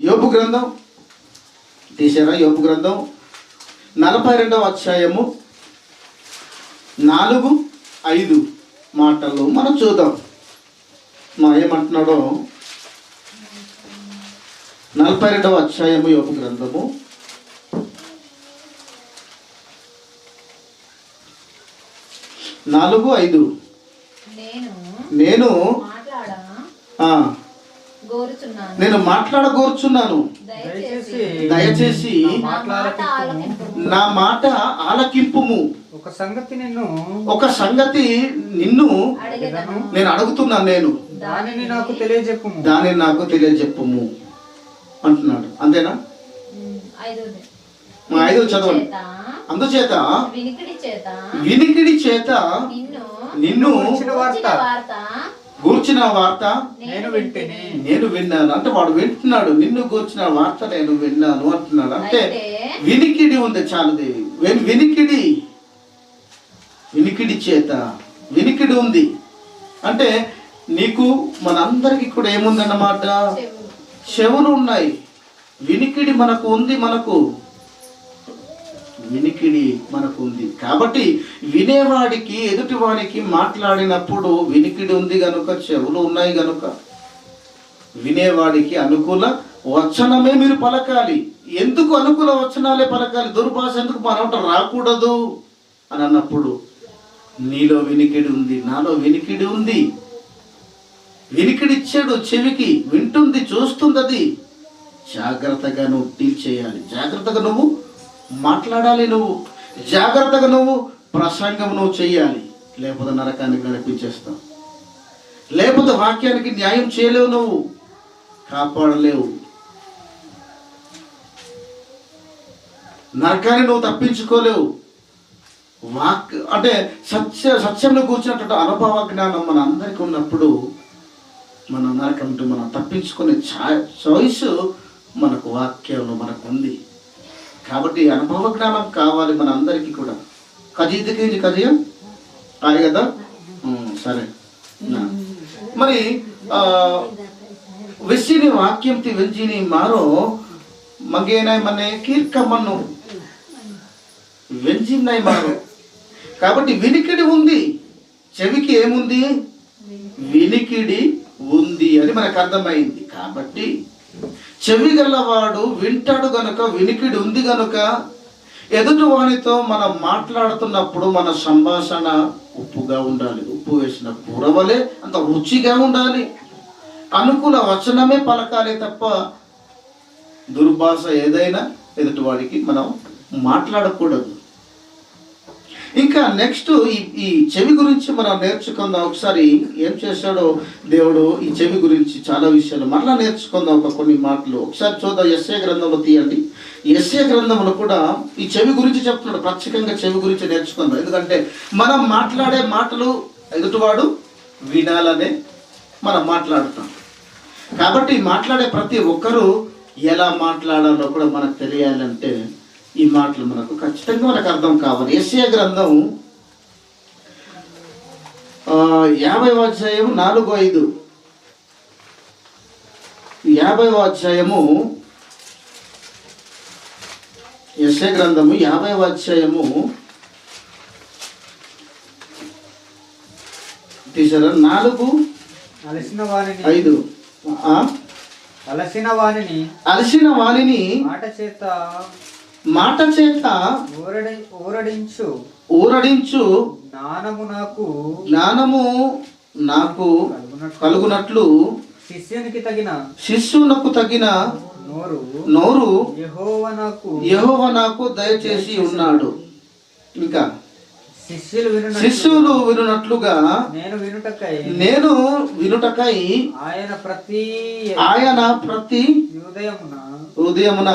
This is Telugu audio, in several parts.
యోబు గ్రంథం తీసారా? యోబు గ్రంథం 42వ అధ్యాయము 4-5 మాటలు మనం చూద్దాం. ఏమంటున్నాడో 42వ అధ్యాయము యోబు గ్రంథము 4-5. నేను మాట్లాడగోరుచున్నాను, దయచేసి నా మాట ఆలకింపుము. ఒక సంగతి నిన్ను నేను అడుగుతున్నాను, దానిని నాకు తెలియజెప్పుము అంటున్నాడు. అంతేనా? 5 చదవండి. అందుచేత వినికిడి చేత నిన్ను గూర్చిన వార్త నేను విన్నాను. అంటే వాడు వింటున్నాడు, నిన్ను గూర్చిన వార్త నేను విన్నాను అంటున్నాడు. అంటే వినికిడి ఉంది. చాలు దేవి, వినికిడి చేత వినికిడి ఉంది. అంటే నీకు మనందరికి కూడా ఏముందన్నమాట? చెవులు ఉన్నాయి. వినికిడి మనకు ఉంది. వినికిడి మనకు ఉంది. కాబట్టి వినేవాడికి, ఎదుటివాడికి మాట్లాడినప్పుడు వినికిడి ఉంది గనుక, చెవులు ఉన్నాయి గనుక వినేవాడికి అనుకూల వచనమే మీరు పలకాలి. ఎందుకు అనుకూల వచనాలే పలకాలి? దుర్భాష ఎందుకు మనోట రాకూడదు అని అన్నప్పుడు నీలో వినికిడి ఉంది, నాలో వినికిడి ఉంది. వినికిడి ఇచ్చాడు, చెవికి వింటుంది, చూస్తుంది. అది జాగ్రత్తగా నువ్వు డీల్ చేయాలి. జాగ్రత్తగా నువ్వు మాట్లాడాలి. నువ్వు జాగ్రత్తగా నువ్వు ప్రసంగం నువ్వు చెయ్యాలి. లేకపోతే నరకానికి నడిపించేస్తావు. లేకపోతే వాక్యానికి న్యాయం చేయలేవు, నువ్వు కాపాడలేవు. నరకాన్ని నువ్వు తప్పించుకోలేవు. అంటే సత్యంలో కూర్చున్నట్టు అనుభవ జ్ఞానం మన అందరికీ ఉన్నప్పుడు మన నరకంటూ మనం తప్పించుకునే చాయిస్ మనకు వాక్యంలో మనకు ఉంది. కాబట్టి అనుభవ జ్ఞానం కావాలి మన అందరికీ కూడా. కజీదికి కజయ అది కదా. సరే, మరి వెస్సిని వాక్యం వెంజిని మారో మగేనాయ్ మనే కీర్కమ్మను వెంజిన్నాయి మారో. కాబట్టి వినికిడి ఉంది. చెవికి ఏముంది? వినికిడి ఉంది అని మనకు అర్థమైంది. కాబట్టి చెవి గలవాడు వింటాడు గనుక, వినికిడి ఉంది గనుక ఎదుటి వానితో మనం మాట్లాడుతున్నప్పుడు మన సంభాషణ ఉప్పుగా ఉండాలి. ఉప్పు వేసిన కూరవలే అంత రుచిగా ఉండాలి. అనుకూల వచనమే పలకాలి తప్ప దుర్భాష ఏదైనా ఎదుటివాడికి మనం మాట్లాడకూడదు. ఇంకా నెక్స్ట్ ఈ చెవి గురించి మనం నేర్చుకుందాం. ఒకసారి ఏం చేశాడో దేవుడు ఈ చెవి గురించి చాలా విషయాలు మరలా నేర్చుకుందాం. కొన్ని మాటలు ఒకసారి చూద్దాం. యెషయా గ్రంథంలో తీయండి. యెషయా గ్రంథంలో కూడా ఈ చెవి గురించి చెప్తున్నాడు. ప్రత్యేకంగా చెవి గురించి నేర్చుకుందాం. ఎందుకంటే మనం మాట్లాడే మాటలు ఎదుటివాడు వినాలనే మనం మాట్లాడుతాం. కాబట్టి మాట్లాడే ప్రతి ఒక్కరూ ఎలా మాట్లాడాలో కూడా మనకు తెలియాలంటే ఈ మాటలు మనకు ఖచ్చితంగా మనకు అర్థం కావాలి. యెషయా గ్రంథం 50వ అధ్యాయము 4-5. 50వ అధ్యాయము యెషయా గ్రంథము 50వ అధ్యాయము తీసారా? 4-5. అలసిన వాణిని మాట చేత ఊరడించు జ్ఞానము నాకు కలుగునట్లు శిష్యునకు తగిన నోరు యెహోవా నాకు దయచేసి ఉన్నాడు. ఇంకా శిష్యులు వినున్నట్లుగా నేను వినుటకై ఆయన ప్రతి ఉదయమున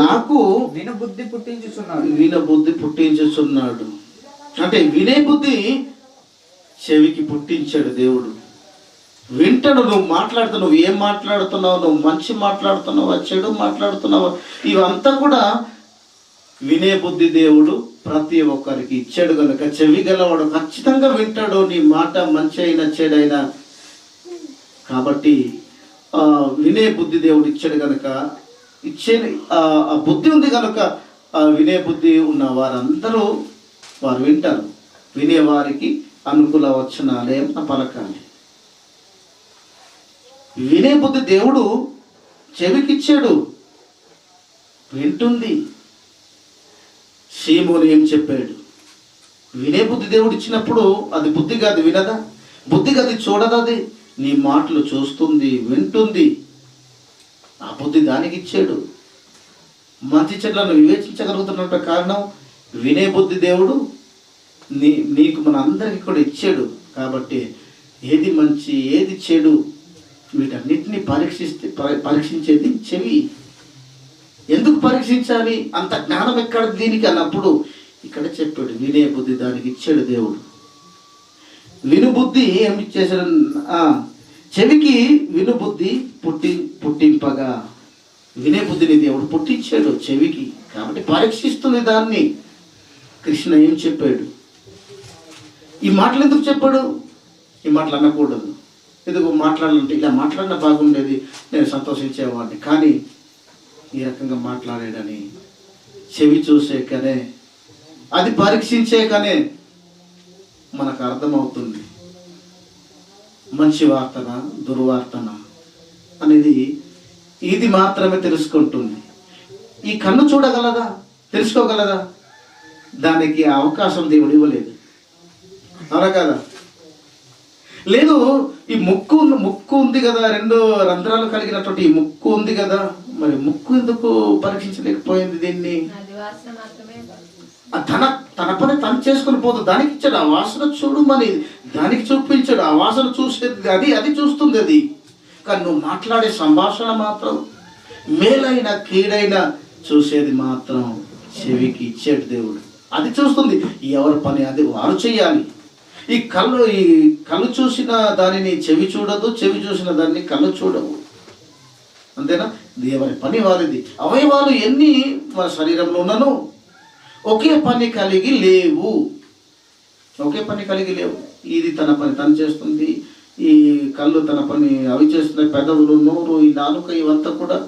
నాకు వినబుద్ధి పుట్టించుచున్నాడు. అంటే వినే బుద్ధి చెవికి పుట్టించాడు దేవుడు. వింటాడు. నువ్వు మాట్లాడుతున్నావు, నువ్వు ఏం మాట్లాడుతున్నావు, నువ్వు మంచి మాట్లాడుతున్నావా, చెడు మాట్లాడుతున్నావా, ఇవంతా కూడా వినే బుద్ధి దేవుడు ప్రతి ఒక్కరికి ఇచ్చాడు కనుక చెవి గలవాడు ఖచ్చితంగా వింటాడు నీ మాట మంచి అయినా చెడైనా. కాబట్టి వినే బుద్ధి దేవుడు ఇచ్చాడు కనుక ఆ బుద్ధి ఉంది కనుక వినే బుద్ధి ఉన్న వారందరూ వారు వింటారు. వినేవారికి అనుకూల వచనాలే పలకాలి. వినే బుద్ధి దేవుడు చెవికిచ్చాడు, వింటుంది. సీమోను ఏం చెప్పాడు? వినే బుద్ధి దేవుడు ఇచ్చినప్పుడు అది బుద్ధి కాదు, వినదా? బుద్ధి కాదు, చూడదా? అది నీ మాటలు చూస్తుంది, వింటుంది. ఆ బుద్ధి దానికి ఇచ్చాడు. మంచి చెట్లను వివేచించగలుగుతున్న కారణం వినే బుద్ధి దేవుడు నీకు మన అందరికీ కూడా ఇచ్చాడు. కాబట్టి ఏది మంచి ఏది చెడు వీటన్నిటిని పరీక్షించేది చెవి. ఎందుకు పరీక్షించాలి? అంత జ్ఞానం ఎక్కడ దీనికి అన్నప్పుడు ఇక్కడ చెప్పాడు వినే బుద్ధి దానికి ఇచ్చాడు దేవుడు. వినుబుద్ధి ఏమి చేశాడు? చెవికి వినుబుద్ధి పుట్టింపగా వినే బుద్ధిని దేవుడు పుట్టించాడు చెవికి. కాబట్టి పరీక్షిస్తుంది దాన్ని. కృష్ణ ఏం చెప్పాడు? ఈ మాటలు ఎందుకు చెప్పాడు? ఈ మాటలు అనకూడదు, ఎందుకు మాట్లాడాలంటే ఇలా మాట్లాడినా బాగుండేది, నేను సంతోషించేవాడిని, కానీ ఈ రకంగా మాట్లాడాడని చెవి చూసే కనే, అది పరీక్షించే కనే మనకు అర్థమవుతుంది మంచి వార్తన దుర్వార్తన అనేది. ఇది మాత్రమే తెలుసుకుంటుంది. ఈ కన్ను చూడగలదా? తెలుసుకోగలదా? దానికి అవకాశం దేవుడు ఇవ్వలేదు, అవునా కదా? లేదు, ఈ ముక్కు ఉంది కదా, 2 రంధ్రాలు కలిగినటువంటి ఈ ముక్కు ఉంది కదా, మరి ముక్కు ఎందుకు పరీక్షించలేకపోయింది దీన్ని? తన పని తను చేసుకుని పోదు, దానికి ఇచ్చాడు. ఆ వాసన చూడమని దానికి చూపించాడు. ఆ వాసన చూసేది అది చూస్తుంది అది. కానీ నువ్వు మాట్లాడే సంభాషణ మాత్రం మేలైన కీడైన చూసేది మాత్రం చెవికి ఇచ్చాడు దేవుడు. అది చూస్తుంది. ఎవరి పని అది వారు చేయాలి. ఈ కళ్ళు చూసిన దానిని చెవి చూడదు, చెవి చూసిన దాన్ని కళ్ళు చూడవు, అంతేనా? దేవుని పని వారిది. అవయవాలు ఎన్ని మన శరీరంలో ఉన్నను ఒకే పని కలిగి లేవు. ఇది తన పని తను చేస్తుంది, ఈ కళ్ళు తన పని అవి చేస్తున్నాయి, పెదవులు, నోరు, ఈ నాలుక, ఇవంతా కూడా,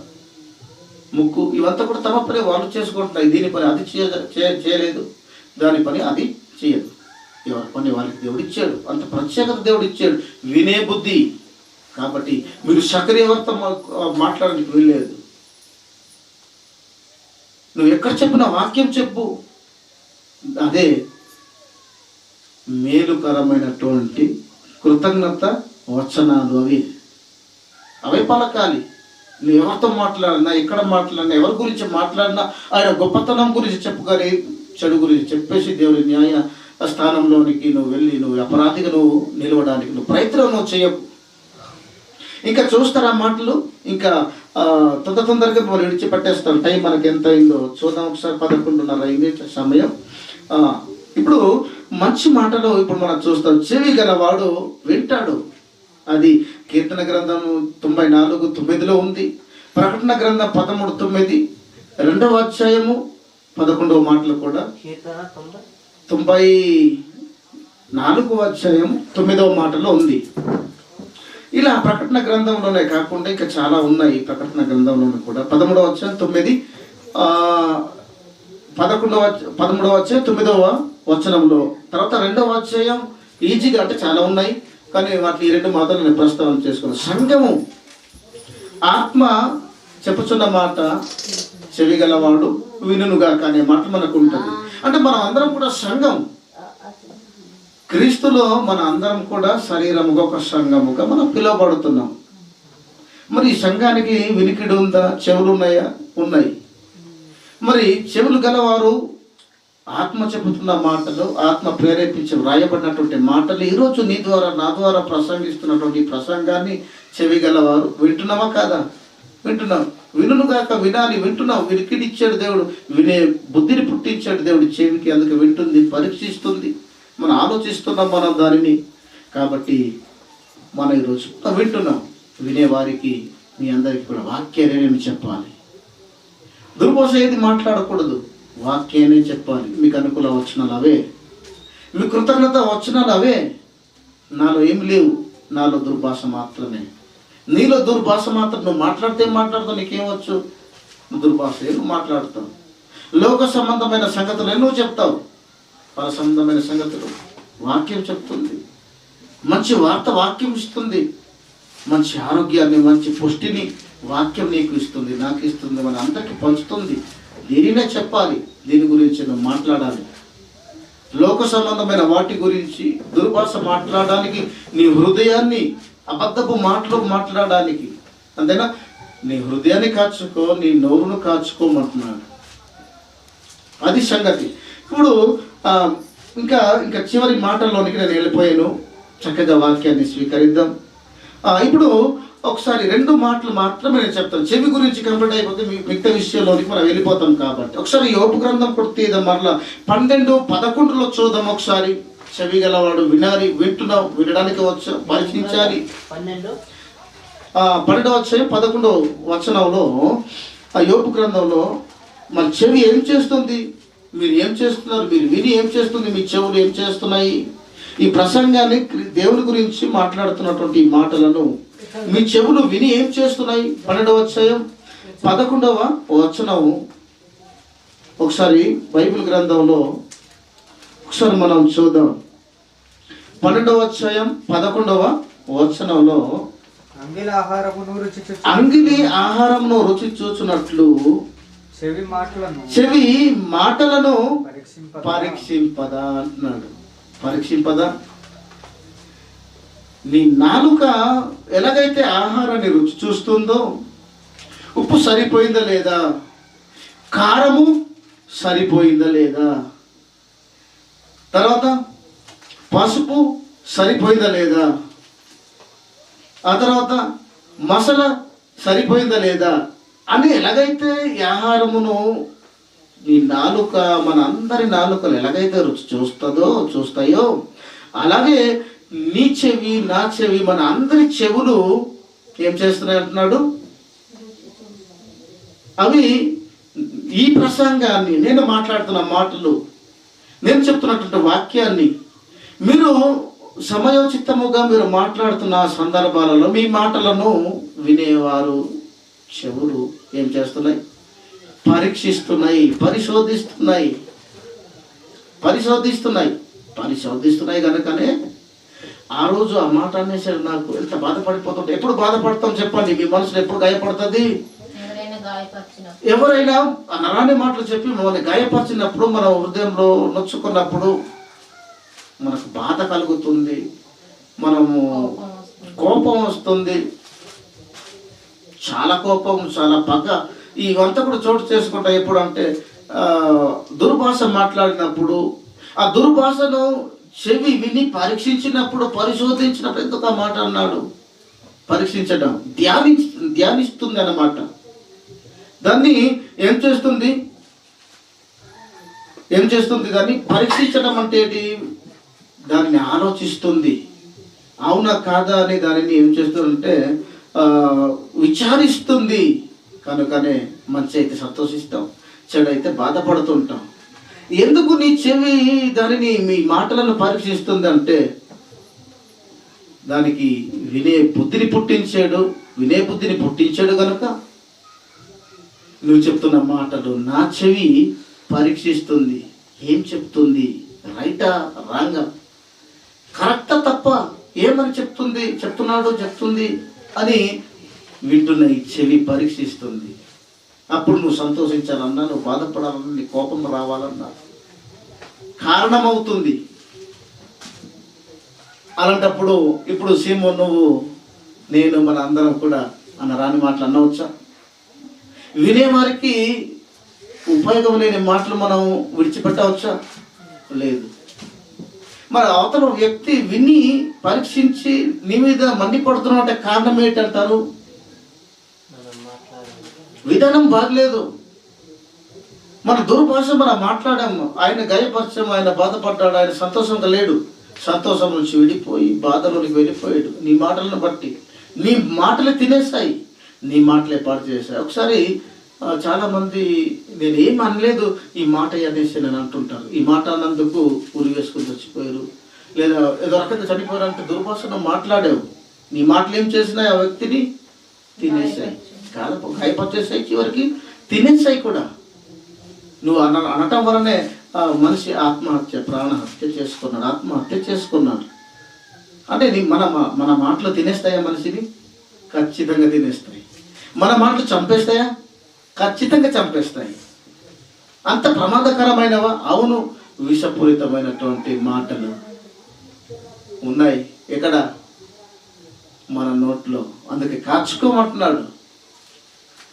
ముక్కు, ఇవంతా కూడా తమ పని వాళ్ళు చేసుకుంటున్నాయి. దీని పని అది చేయలేదు, దాని పని అది చేయదు. ఎవరి పని వాళ్ళకి దేవుడు ఇచ్చాడు. అంత ప్రత్యేకత దేవుడు ఇచ్చాడు. వినే బుద్ధి. కాబట్టి మీరు ఎవరితో మాట్లాడడానికి వీల్లేదు. నువ్వు ఎక్కడ చెప్పిన వాక్యం చెప్పు, అదే మేలుకరమైనటువంటి కృతజ్ఞత వచనాలు. అవే పలకాలి. నువ్వు ఎవరితో మాట్లాడినా, ఎక్కడ మాట్లాడినా, ఎవరి గురించి మాట్లాడినా ఆయన గొప్పతనం గురించి చెప్పుకొని చెడు గురించి చెప్పేసి దేవుడి న్యాయ స్థానంలోనికి నువ్వు వెళ్ళి నువ్వు అపరాధిగా నువ్వు నిలవడానికి నువ్వు ప్రయత్నం నువ్వు చేయకు. ఇంకా చూస్తారా మాటలు? ఇంకా తొందరగా మనం విడిచిపెట్టేస్తాం. టైం మనకి ఎంత అయిందో చూద్దాం ఒకసారి. 11:30 అయింది సమయం. ఇప్పుడు మంచి మాటలు ఇప్పుడు మనం చూస్తాం. చెవి గలవాడు వింటాడు. అది కీర్తన గ్రంథం 94:9 ఉంది. ప్రకటన గ్రంథం 13:9, 2వ అధ్యాయము 11వ మాటలు కూడా. 94వ అధ్యాయం 9వ మాటలో ఉంది. ఇలా ప్రకటన గ్రంథంలోనే కాకుండా ఇంకా చాలా ఉన్నాయి. ప్రకటన గ్రంథంలోనే కూడా 13వ అధ్యాయం 9, 13వ అధ్యాయం 9వ వచనంలో. తర్వాత 2వ అధ్యాయం ఈజీగా, అంటే చాలా ఉన్నాయి కానీ వాటిని ఈ 2 మాత్రం నేను ప్రస్తావన చేసుకున్నాను. సంఘము ఆత్మ చెప్పుచున్న మాట చెవి గలవాడు వినుగా అనే మాట మనకు ఉంటుంది. అంటే మనం అందరం కూడా సంఘం. క్రీస్తులో మన అందరం కూడా శరీరముగా ఒక సంఘముగా మనం పిలువబడుతున్నాం. మరి ఈ సంఘానికి వినికిడి ఉందా? చెవులు ఉన్నాయా? ఉన్నాయి. మరి చెవులు గలవారు ఆత్మ చెబుతున్న మాటలు, ఆత్మ ప్రేరేపించి వ్రాయబడినటువంటి మాటలు ఈరోజు నీ ద్వారా నా ద్వారా ప్రసంగిస్తున్నటువంటి ప్రసంగాన్ని చెవి గలవారు వింటున్నామా కాదా? వింటున్నాం. వినుగాక వినాలి, వింటున్నాం. వినికిడి ఇచ్చాడు దేవుడు, వినే బుద్ధిని పుట్టించాడు దేవుడు చెవికి. అందుకు వింటుంది, పరీక్షిస్తుంది. మనం ఆలోచిస్తున్నాం మనం దానిని. కాబట్టి మనం ఈరోజు వింటున్నాం. వినేవారికి మీ అందరికీ కూడా వాక్యాన్ని చెప్పాలి. దుర్భాష ఏది మాట్లాడకూడదు. వాక్యాన్ని చెప్పాలి. మీకు అనుకూల వచనాలు అవే, మీ కృతజ్ఞత వచనాలు అవే. నాలో ఏమి లేవు, నాలో దుర్భాష మాత్రమే. నీలో దుర్భాష మాత్రం. నువ్వు మాట్లాడతావు, నీకేమవచ్చు? నువ్వు దుర్భాష నువ్వు మాట్లాడతావు. లోక సంబంధమైన సంగతులు ఎన్నో చెప్తావు, పర సంబంధమైన సంగతులు వాక్యం చెప్తుంది. మంచి వార్త వాక్యం ఇస్తుంది, మంచి ఆరోగ్యాన్ని, మంచి పుష్టిని వాక్యం నీకు ఇస్తుంది, నాకు ఇస్తుంది, మన అందరికీ పంచుతుంది. దీనినే చెప్పాలి, దీని గురించి నువ్వు మాట్లాడాలి. లోక సంబంధమైన వాటి గురించి దుర్భాష మాట్లాడడానికి, నీ హృదయాన్ని అబద్ధపు మాటలు మాట్లాడడానికి, అంతేనా? నీ హృదయాన్ని కాచుకో, నీ నోరును కాచుకోమంటున్నాడు. అది సంగతి. ఇప్పుడు ఇంకా చివరి మాటల్లోనికి నేను వెళ్ళిపోయాను. చక్కగా వాక్యాన్ని స్వీకరిద్దాం. ఇప్పుడు ఒకసారి 2 మాటలు మాత్రమే నేను చెప్తాను. చెవి గురించి కంప్లీట్ అయిపోతే మిగతా విషయంలోనికి మనం వెళ్ళిపోతాం. కాబట్టి ఒకసారి యోబు గ్రంథం కూడా తీద్దాం. మరలా 12:11 చూద్దాం ఒకసారి. చెవి గలవాడు వినాలి, వింటున్నావు, వినడానికి వచ్చు, పరీక్షించాలి. 12:11 యోబు గ్రంథంలో మన చెవి ఏం చేస్తుంది, మీరు ఏం చేస్తున్నారు, మీరు విని ఏం చేస్తుంది, మీ చెవులు ఏం చేస్తున్నాయి? ఈ ప్రసంగాన్ని, దేవుని గురించి మాట్లాడుతున్నటువంటి ఈ మాటలను మీ చెవులు విని ఏం చేస్తున్నాయి? 12:11 ఒకసారి బైబిల్ గ్రంథంలో ఒకసారి మనం చూద్దాం. 12:11 అంగిలి ఆహారమును రుచి చూచున్నట్లు చెవి మాటలను పరీక్షింపదా అంటున్నాడు. పరీక్షింపదా? నీ నాలుక ఎలాగైతే ఆహారాన్ని రుచి చూస్తుందో, ఉప్పు సరిపోయిందా లేదా, కారము సరిపోయిందా లేదా, తర్వాత పసుపు సరిపోయిందా లేదా, ఆ తర్వాత మసాలా సరిపోయిందా లేదా అని ఎలాగైతే ఈ ఆహారమును నీ నాలుక, మన అందరి నాలుకలు ఎలాగైతే రుచి చూస్తాయో, అలాగే నీ చెవి, నా చెవి, మన అందరి చెవులు ఏం చేస్తున్నాయి అంటున్నాడు? అవి ఈ ప్రసంగాన్ని, నేను మాట్లాడుతున్న మాటలు, నేను చెప్తున్నటువంటి వాక్యాన్ని మీరు సమయోచితముగా మీరు మాట్లాడుతున్న సందర్భాలలో మీ మాటలను వినేవారు చెవులు ఏం చేస్తున్నాయి? పరీక్షిస్తున్నాయి, పరిశోధిస్తున్నాయి కనుకనే ఆ రోజు ఆ మాట అనేసరి నాకు ఎంత బాధపడిపోతుంటే. ఎప్పుడు బాధపడతాం చెప్పండి? మీ మనసులో ఎప్పుడు గాయపడుతుంది? ఎవరైనా నరాని మాటలు చెప్పి మమ్మల్ని గాయపరిచినప్పుడు, మన హృదయంలో నొచ్చుకున్నప్పుడు మనకు బాధ కలుగుతుంది, మనము కోపం వస్తుంది, చాలా కోపం, చాలా పగ, ఇవంతా కూడా చోటు చేసుకుంటా. ఎప్పుడు అంటే దుర్భాష మాట్లాడినప్పుడు, ఆ దుర్భాషను చెవి విని పరీక్షించినప్పుడు, పరిశోధించినప్పుడు. ఎందుకు ఆ మాట అన్నాడు? పరీక్షించడం, ధ్యానిస్తుంది అన్నమాట. దాన్ని ఏం చేస్తుంది? దాన్ని పరీక్షించడం అంటే ఏంటి? దాన్ని ఆలోచిస్తుంది, అవునా కాదా అని దానిని ఏం చేస్తుందంటే విచారిస్తుంది. కనుకనే మంచి అయితే సంతోషిస్తాం, చెడు అయితే బాధపడుతుంటాం. ఎందుకు నీ చెవి దానిని, మీ మాటలను పరీక్షిస్తుంది అంటే, దానికి వినే బుద్ధిని పుట్టించాడు కనుక నువ్వు చెప్తున్న మాటలు నా చెవి పరీక్షిస్తుంది. ఏం చెప్తుంది? రైటా, రాంగా, కరెక్టా, తప్ప, ఏమని చెప్తుంది అని వింటున్న ఈ చెవి పరీక్షిస్తుంది. అప్పుడు నువ్వు సంతోషించాలన్నా, నువ్వు బాధపడాలన్నా, నీ కోపం రావాలన్నా కారణమవుతుంది. అలాంటప్పుడు ఇప్పుడు సీమో, నువ్వు, నేను, మన అందరం కూడా రాని మాటలు అన్నవచ్చా? వినేవారికి ఉపయోగం లేని మాటలు మనం విడిచిపెట్టవచ్చా? లేదు. మరి అవతల వ్యక్తి విని పరీక్షించి నీ మీద మండిపడుతున్నావు అంటే కారణం ఏంటంటారు? విధానం బాగలేదు. మన దుర్భాష మనం మాట్లాడాము, ఆయన గాయపరిచాము, ఆయన బాధపడ్డాడు, ఆయన సంతోషంగా లేడు, సంతోషం నుంచి విడిపోయి బాధలోనికి వెళ్ళిపోయాడు. నీ మాటలను బట్టి నీ మాటలే తినేస్తాయి, నీ మాటలే పాడు చేశాయి. ఒకసారి చాలామంది నేనేం అనలేదు ఈ మాట అనేసి నేను అంటుంటారు. ఈ మాట అన్నందుకు ఉరి వేసుకుని చచ్చిపోయారు, లేదా ఏదో రకంగా చనిపోయారంటే దుర్భాషను మాట్లాడావు. నీ మాటలు ఏం చేసినాయి? ఆ వ్యక్తిని తినేసాయి, కాలపు గాయపరిచేసాయి, చివరికి తినేసాయి కూడా. నువ్వు అనటం వలనే ఆ మనిషి ఆత్మహత్య, ప్రాణహత్య చేసుకున్నాడు, ఆత్మహత్య చేసుకున్నాడు. అంటే మన మాటలు తినేస్తాయా మనిషిని? ఖచ్చితంగా తినేస్తాయి. మన మాటలు చంపేస్తాయా? ఖచ్చితంగా చంపేస్తాయి. అంత ప్రమాదకరమైనవా? అవును. విషపూరితమైనటువంటి మాటలు ఉన్నాయి ఎక్కడ? మన నోట్లో. అందుకే కాచుకోమంటున్నాడు.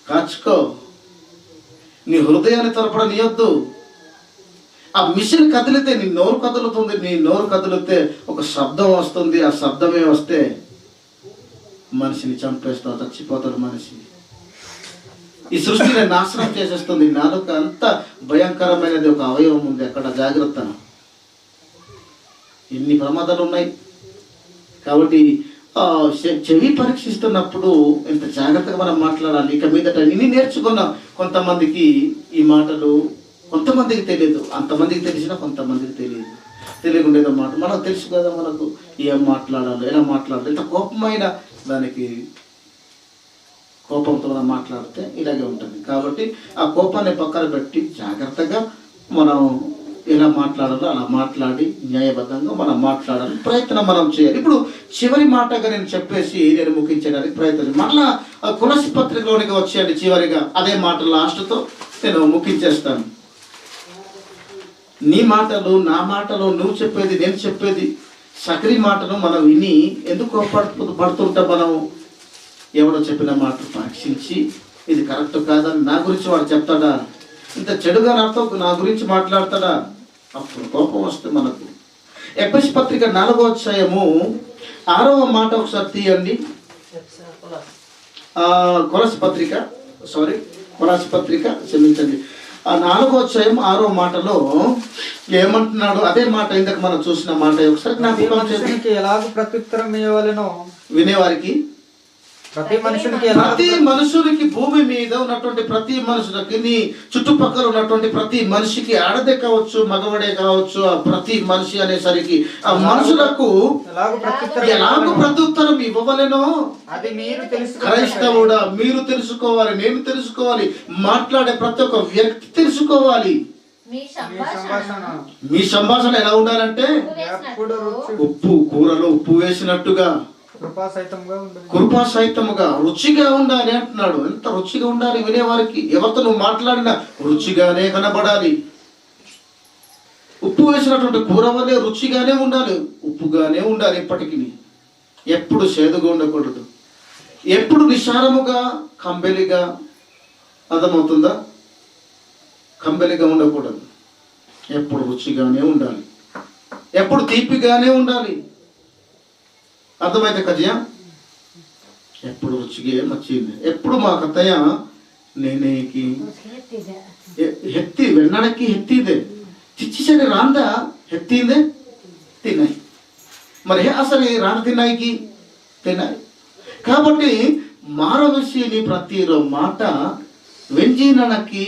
కాచుకో, నీ హృదయాన్ని త్వరపడనీయొద్దు. ఆ మిషన్ కదిలితే నీ నోరు కదులుతుంది. నీ నోరు కదిలితే ఒక శబ్దం వస్తుంది. ఆ శబ్దమే వస్తే మనిషిని చంపేస్తావు, చచ్చిపోతాడు మనిషి. ఈ సృష్టిని నాశనం చేసేస్తుంది. నాలుక అంత భయంకరమైనది ఒక అవయవం ఉంది అక్కడ. జాగ్రత్త, ఎన్ని ప్రమాదాలు ఉన్నాయి. కాబట్టి చెవి పరీక్షిస్తున్నప్పుడు ఎంత జాగ్రత్తగా మనం మాట్లాడాలి. ఇక మీదట ఇన్ని నేర్చుకున్నాం. కొంతమందికి ఈ మాటలు, కొంతమందికి తెలియదు, అంతమందికి తెలిసినా కొంతమందికి తెలియదు. తెలియకుండా మాట మనకు తెలుసు కదా, మనకు ఏం మాట్లాడాలో, ఎలా మాట్లాడాలి. ఎంత కోపమైన దానికి కోపంతో మనం మాట్లాడితే ఇలాగే ఉంటుంది. కాబట్టి ఆ కోపాన్ని పక్కన పెట్టి జాగ్రత్తగా మనం ఎలా మాట్లాడాలో అలా మాట్లాడి న్యాయబద్ధంగా మనం మాట్లాడాలి, ప్రయత్నం మనం చేయాలి. ఇప్పుడు చివరి మాటగా నేను చెప్పేసి నేను ముగించడానికి ప్రయత్నం, మరలా కొలస్సీ పత్రికలోనికి వచ్చేయండి. చివరిగా అదే మాట లాస్ట్తో నేను ముగించేస్తాను. నీ మాటలు, నా మాటలు, నువ్వు చెప్పేది, నేను చెప్పేది, సకరి మాటలు మనం విని ఎందుకు పడుతుంటాం? మనం ఎవడో చెప్పిన మాటలు పరీక్షించి ఇది కరెక్ట్ కాదని నా గురించి వాడు చెప్తాడా? ఇంత చెడుగా నా గురించి మాట్లాడతాడా? అప్పుడు కోపం వస్తే మనకు. ఎఫెసీ పత్రిక 4వ అధ్యాయము 6వ మాట ఒకసారి తీయండి. కొలస్సీ పత్రిక క్షమించండి, 4వ అధ్యాయం 6వ మాటలో ఏమంటున్నాడు? అదే మాట ఇందాక మనం చూసిన మాట ఒకసారి ఎలాగో ప్రత్యుత్తరం ఇవ్వవలెనో వినేవారికి, ప్రతి మనుషునికి భూమి మీద ఉన్నటువంటి ప్రతి మనుషులకి, నీ చుట్టుపక్కల ఉన్నటువంటి ప్రతి మనిషికి, ఆడదే కావచ్చు, మగవడే కావచ్చు, ఆ ప్రతి మనిషి అనేసరికి ఆ మనుషులకు ఎలాగో ప్రత్యుత్తరం ఇవ్వవలెనో అది మీరు క్రైస్తవుడా మీరు తెలుసుకోవాలి, నేను తెలుసుకోవాలి, మాట్లాడే ప్రతి ఒక్క వ్యక్తి తెలుసుకోవాలి. మీ సంభాషణ ఎలా ఉండాలంటే ఉప్పు కూరలో ఉప్పు వేసినట్టుగా, కృపాసహితముగా రుచిగా ఉండాలి అంటున్నాడు. ఎంత రుచిగా ఉండాలి వినేవారికి. ఎవరితో నువ్వు మాట్లాడినా రుచిగానే కనబడాలి. ఉప్పు వేసినటువంటి కూర వల్లే రుచిగానే ఉండాలి, ఉప్పుగానే ఉండాలి. ఎప్పటికీ ఎప్పుడు చేదుగా ఉండకూడదు, ఎప్పుడు నిశారముగా కంబెలిగా, అర్థమవుతుందా? కంబెలిగా ఉండకూడదు, ఎప్పుడు రుచిగానే ఉండాలి, ఎప్పుడు తీపిగానే ఉండాలి. అర్థమైతే కజయా? ఎప్పుడు రుచిగా మచ్చింది. ఎప్పుడు మా కథయ నేనేకి ಹೆತ್ತಿ వెన్నడకి ಹೆತ್ತಿದೆ చిచ్చిసరి రాంద ಹೆತ್ತಿందే తిన్నాయి. మరి అసలు రాంద తిన్నాయికి తిన్నాయి. కాబట్టి మారవలసిన ప్రతి మాట ವೆಂಜಿನನಕ್ಕೆ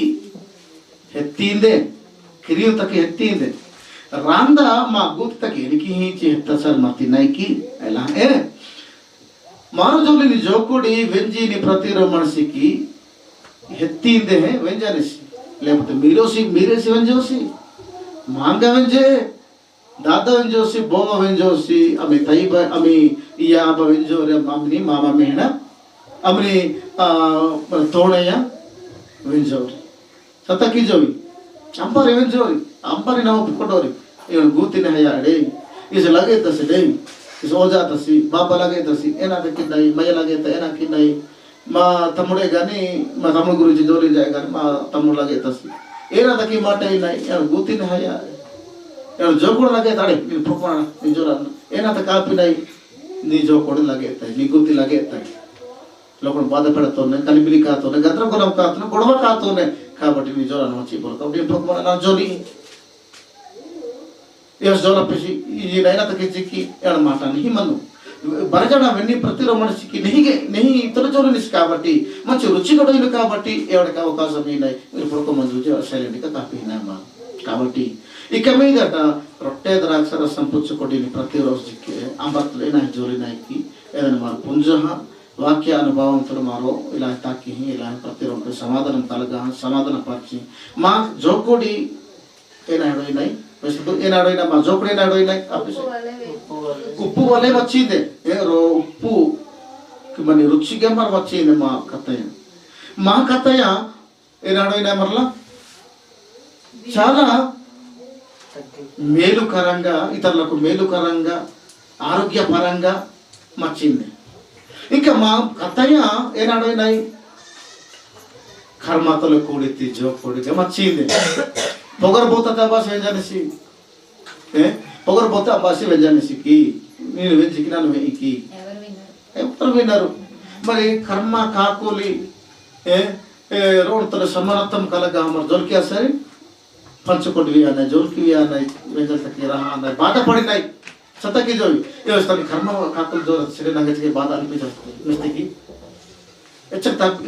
ಹೆತ್ತಿಂದೆ ಕಿರಿಯುತಕ್ಕೆ ಹೆತ್ತಿಂದೆ ರಾಂದ ಮಾ ಗುಪ್ತಕ್ಕೆ ಎನಿಕಿ ಹೀಚಿ ಹೆತ್ತ ಸರ್ ಮತ್ತಿ ನೈಕಿ ಎಲ್ಲ ಮಾರುಜೋಲಿ ಜೋಕುಡಿ ವೆಂಜಿನಿ ಪ್ರತಿರೋ ಮನಸ್ಸಿಗೆ ಹೆತ್ತಿಂದೆ ವೆಂಜಾನಿಸಿ లేకపోతే మీరేసి వెంజోసి మాంగ వెంజే దాదా వెంజోసి బోమ వెంజోసి అమి తైబ అమి యాబ వెంజోరే మమ్మని మా మమ్మీన అమి తోడయ్య వెంజోరి సతకి జోవి అంపరి వెంజోరి అంపరి నా ఒప్పుకొడోరి ಇವನು ಗೂತಿನ ಹಯ್ಯಾಡೆ ಇಸ್ ಲಗೇತಸಿ ಡೇ ಇಸ್ ಓಜಾತಸಿ ಬಾಬಾ ಲಗೇತಸಿ ಏನಾಕಿದ್ದಾಯಿ ಮಯ ಲಗೇತ ಏನಾಕಿದ್ದಾಯಿ మా తమ్ముడే కానీ మా తమ్ముడు గురించి జోలి జాయ కానీ మా తమ్ముడు లాగే తసి ఏనాదకి మాట అయినాయి గూతిని హయ్యా జోకుడు లాగే తాడే నేను పొప్ప నీ జోర ఏనాత కాపినాయి నీ జోకుడు లాగే ఎత్తాయి నీ గూతి లాగే ఎత్తాయి లోపల బాధ పెడుతున్నాయి కలిపిలి కాతున్నాయి గందరగోళం కాతున్నాయి గొడవ కాతున్నాయి కాబట్టి నీ జోర వచ్చి కాబట్టి నేను పొప్ప నా జోలి ఎస్ జోల పెసి ఈ నైనాతకి చిక్కి ఏడ మాట హిమను ಬರಜಣ వెన్ని ప్రతిలో మనిషికి నెహి ఇతర జోలినిస్ కాబట్టి మంచి రుచిగడైన కాబట్టి ఎవరికి అవకాశం అయినాయి మీరు పడుకోమని చూసి సైలెంట్గా కాపీనామా కాబట్టి ఇక మీదట రొట్టె ద్రాక్ష రసం పుచ్చుకొడిని ప్రతిరోజుకి అంబర్తలైన జోలినాయికి ఏదైనా మారు పుంజహ వాక్య అనుభవంతో మారో ఇలా తాకి ఇలా ప్రతిరోజు సమాధానం కలగా సమాధాన పరిచి మా జోకుడి ఏనాడైనాయి ఏనాడైనా మా జోకుడు ఏనాడైనాయి ఉప్పు వలె వచ్చింది ఉప్పు మన రుచిగా మరి వచ్చింది మా కథయ్య ఏనాడైనా మరలా చాలా మేలుకరంగా ఇతరులకు మేలుకరంగా ఆరోగ్యపరంగా మచ్చింది ఇంకా మా కథయ్య ఏనాడైనాయి కర్మతలు కూడితే జోకుడిగా మచ్చింది పొగరబోతుంది అబ్బాసి వెంజానిసి పొగరబోతే అబ్బాసి వెంజానిసికి నేను వెంజికి నన్ను వెయ్యికి ఎవరు విన్నారు మరి కర్మ కాకూలి రోడ్తలు సమరత్వం కలగా మరి జోలికి సరే పంచుకొడివి అన్నాయి జోలికివి అన్నాయి వెంజలకి రహా అన్నాయి బాధపడినాయి సతకి జోవి వ్యవస్థకి కర్మ కాకులు జోరు సరే నగతికి బాధ అనిపించేస్తుంది మిస్తికి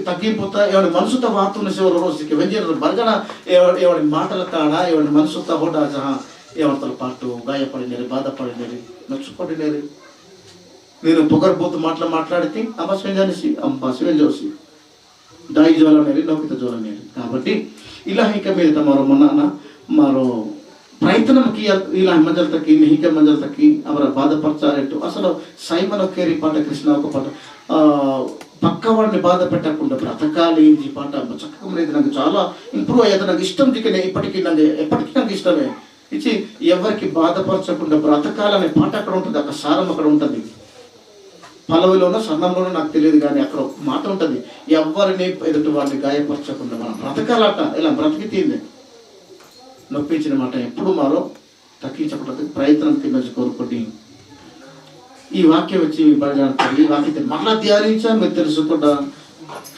తగ్గిపోతా ఎవరి మనసుతో వార్తున్న శివరు రోజుకి వెంజన బరగన ఎవరి మాటల కాడ ఎవరి మనసుతో హోటా జహా ఎవరితో పాటు గాయపడినారు బాధపడినారు నచ్చుపడినారు నేను పొగరబోతు మాట్లాడితే అమ్మాసి వెంజానేసి అమ్మాసి వెంజోసి దాయి జోలనేది నౌకిత జోలనేది కాబట్టి ఇలా ఇక మీద మరో ప్రయత్నంకి ఇలా మంజలతకి నిహిక మంజలతకి అవರ బాధపరచారెట్టు అసలు సైమన్ కేరి పాట కృష్ణ ఒక పాట పక్క వాడిని బాధ పెట్టకుండా బ్రతకాలి ఈ పాట చక్కగా అనేది నాకు చాలా ఇంప్రూవ్ అయ్యేది నాకు ఇష్టం దిక్కనే ఎప్పటికీ నాకు ఇష్టమే ఇచ్చి ఎవరికి బాధపరచకుండా బ్రతకాలనే పాట అక్కడ ఉంటుంది అక్కడ సారం అక్కడ ఉంటుంది పల్లవిలోనో స్వర్ణంలోనో నాకు తెలియదు కానీ అక్కడ ఒక మాట ఉంటుంది ఎవరిని ఎదుటి వాడిని గాయపరచకుండా మనం బ్రతకాలట ఇలా బ్రతికితీంది నొప్పించిన మాట ఎప్పుడు మారో తగ్గించకుండా ప్రయత్నం కింద కోరుకొని ఈ వాక్యం వచ్చి ఈ వాక్యం మరలా ధ్యానించాను మీరు తెలుసుకుండా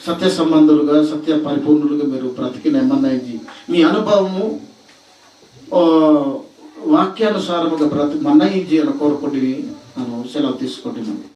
సత్య సంబంధులుగా సత్య పరిపూర్ణులుగా మీరు బ్రతికిన ఏమన్నా మీ అనుభవము వాక్యానుసారముగా మన్నయించి అని కోరుకొని నేను సెలవు తీసుకుంటున్నాను.